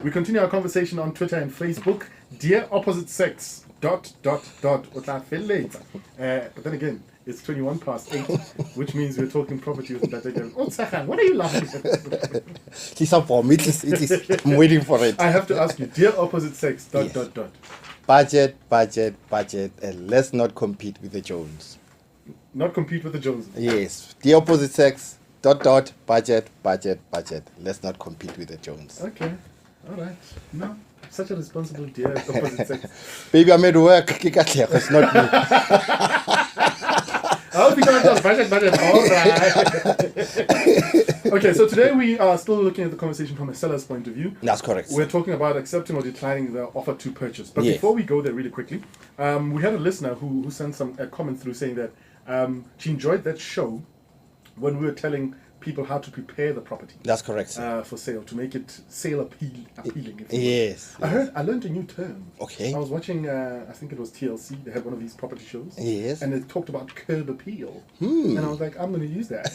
We continue our conversation on Twitter and Facebook. Dear opposite sex, ... But then again, it's 21 past 8, which means we're talking property with that again. Oh, Tsahan, what are you laughing at? I'm waiting for it. I have to ask you, dear opposite sex, ... Budget, and let's not compete with the Jones. Not compete with the Joneses. Yes, the opposite sex, ... budget. Let's not compete with the Jones. Okay, all right. No, such a responsible dear opposite sex. Baby, I'm at work. It's not me. I'll be going to budget. All right. Okay, so today we are still looking at the conversation from a seller's point of view. That's correct. We're talking about accepting or declining the offer to purchase. But Yes. before we go there really quickly, we had a listener who sent a comment through saying that she enjoyed that show when we were telling people how to prepare the property. That's correct, sir. For sale, to make it sale appealing. If you will. Yes. I learned a new term. Okay. I was watching, I think it was TLC. They had one of these property shows. Yes. And they talked about curb appeal. And I was like, I'm going to use that.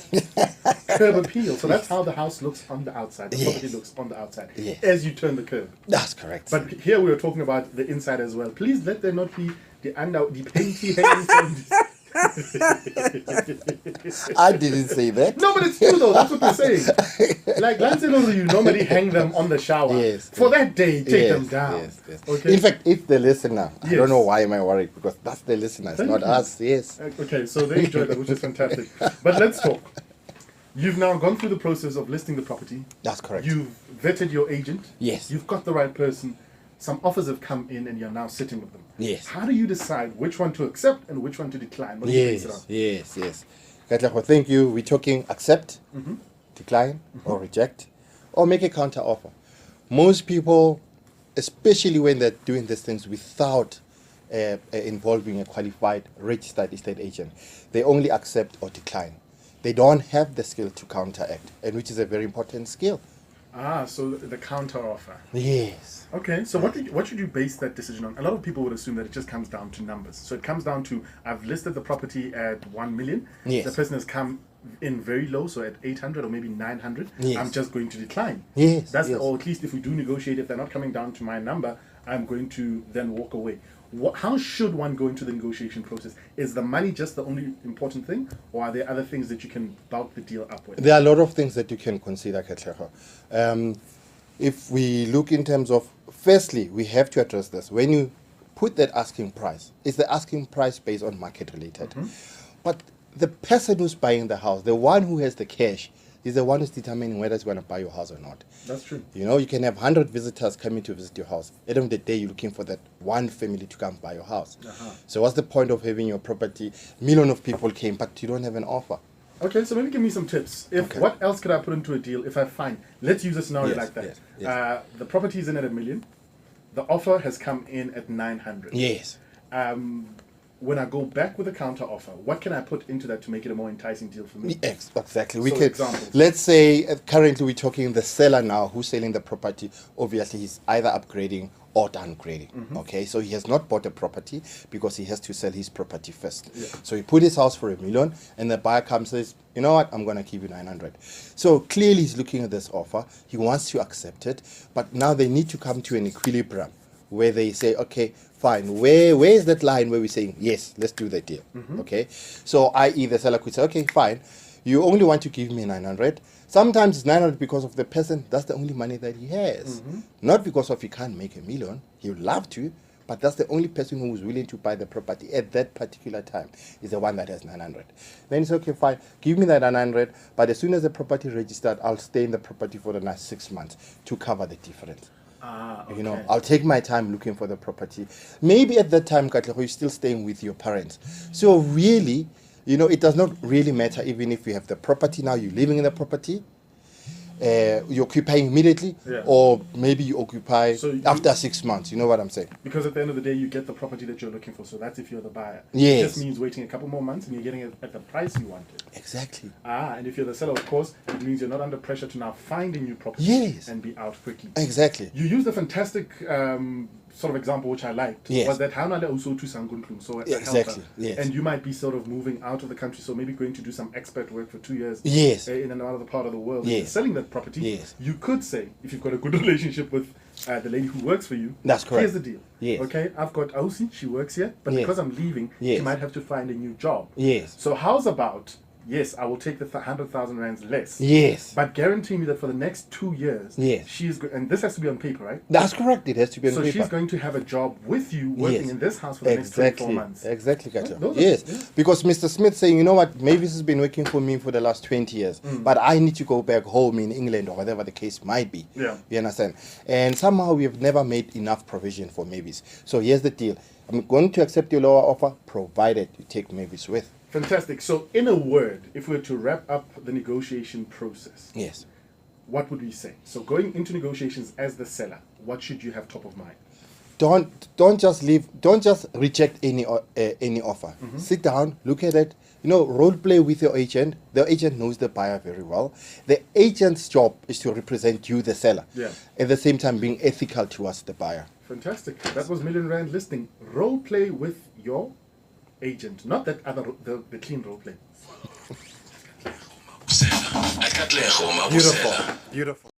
Curb appeal. So that's how the house looks on the outside. The property looks on the outside as you turn the curb. That's correct. But here we were talking about the inside as well. Please let there not be the painty hanging from this. I didn't say that. No, but it's true though. That's what we're saying. Like Lancelot, you normally hang them on the shower. Yes. For that day, take them down. Yes. Okay. In fact, if the listener, I Yes. don't know why am I worried, because that's the listener, it's Thank not you. us. Yes. Okay, so they enjoyed that, which is fantastic. But let's talk. You've now gone through the process of listing the property. That's correct. You've vetted your agent. Yes. You've got the right person. Some offers have come in and you're now sitting with them. Yes. How do you decide which one to accept and which one to decline? What do you base it on? Yes. Katlego, thank you. We're talking accept, decline, or reject, or make a counter offer. Most people, especially when they're doing these things without involving a qualified registered estate agent, they only accept or decline. They don't have the skill to counteract, and which is a very important skill. Ah, so the counter offer. Yes. Okay, so what should you base that decision on? A lot of people would assume that it just comes down to numbers. So it comes down to, I've listed the property at 1 million. Yes. The person has come in very low, so at 800 or maybe 900. Yes. I'm just going to decline. Yes. Or at least if we do negotiate, if they're not coming down to my number, I'm going to then walk away. How should one go into the negotiation process? Is the money just the only important thing, or are there other things that you can bulk the deal up with? There are a lot of things that you can consider, Katlego. If we look in terms of, firstly, we have to address this. When you put that asking price, is the asking price based on market related? But the person who's buying the house, the one who has the cash, is the one who's determining whether it's going to buy your house or not. That's true. You know, you can have 100 visitors coming to visit your house. At the end of the day, you're looking for that one family to come buy your house. So what's the point of having your property? Million of people came, but you don't have an offer. Okay, so maybe give me some tips. What else could I put into a deal if I find, let's use a scenario like that. Yes. The property is in at 1 million. The offer has come in at 900. Yes. When I go back with a counter offer, what can I put into that to make it a more enticing deal for me? Yes, exactly. So examples. Let's say currently we're talking the seller now who's selling the property. Obviously, he's either upgrading or downgrading. Okay, so he has not bought a property because he has to sell his property first. Yeah. So he put his house for 1 million, and the buyer comes and says, you know what, I'm going to give you 900. So clearly he's looking at this offer. He wants to accept it, but now they need to come to an equilibrium where they say, okay, fine, where is that line where we're saying, yes, let's do that deal, okay? So i.e. the seller could say, okay, fine, you only want to give me 900. Sometimes it's 900 because of the person, that's the only money that he has. Not because of he can't make 1 million, he would love to, but that's the only person who is willing to buy the property at that particular time is the one that has 900. Then it's okay, fine, give me that 900, but as soon as the property registered, I'll stay in the property for the next 6 months to cover the difference. Okay. You know, I'll take my time looking for the property. Maybe at that time, Katlego, you're still staying with your parents. So really, you know, it does not really matter even if you have the property now, you're living in the property, you occupy immediately, or maybe you occupy after 6 months. You know what I'm saying? Because at the end of the day, you get the property that you're looking for. So that's if you're the buyer. Yes. It just means waiting a couple more months and you're getting it at the price you wanted. Exactly. And if you're the seller, of course, it means you're not under pressure to now find a new property Yes. and be out quickly. Exactly. You used a fantastic sort of example which I liked. Yes. Was that Haunale also to Sanguntlung? So a Exactly. helper. Yes. And you might be sort of moving out of the country, so maybe going to do some expat work for 2 years. Yes. In another part of the world. Yes. You're selling that property. Yes. You could say, if you've got a good relationship with the lady who works for you. That's correct. Here's the deal. Yes. Okay, I've got Ausi, she works here, but Yes. because I'm leaving, Yes. she might have to find a new job. Yes. So how's about, yes, I will take the 100,000 rands less. Yes. But guarantee me that for the next 2 years, Yes. she's and this has to be on paper, right? That's correct. It has to be on So paper. she's going to have a job with you working Yes. in this house for the next 24 Exactly. months. Exactly, Gacha. Those are- Yes. yeah. Because Mr. Smith saying, you know what, Mavis has been working for me for the last 20 years, but I need to go back home in England or whatever the case might be. Yeah. You understand? And somehow we have never made enough provision for Mavis. So here's the deal. I'm going to accept your lower offer, provided you take Mavis with. Fantastic. So in a word, if we were to wrap up the negotiation process, Yes. what would we say? So going into negotiations as the seller, what should you have top of mind? Don't just reject any offer. Sit down, look at it, role play with your agent. The agent knows the buyer very well. The agent's job is to represent you, the seller, Yeah. at the same time being ethical towards the buyer. Fantastic. That was Million Rand listing. Role play with your agent, not that other the clean role play. Beautiful.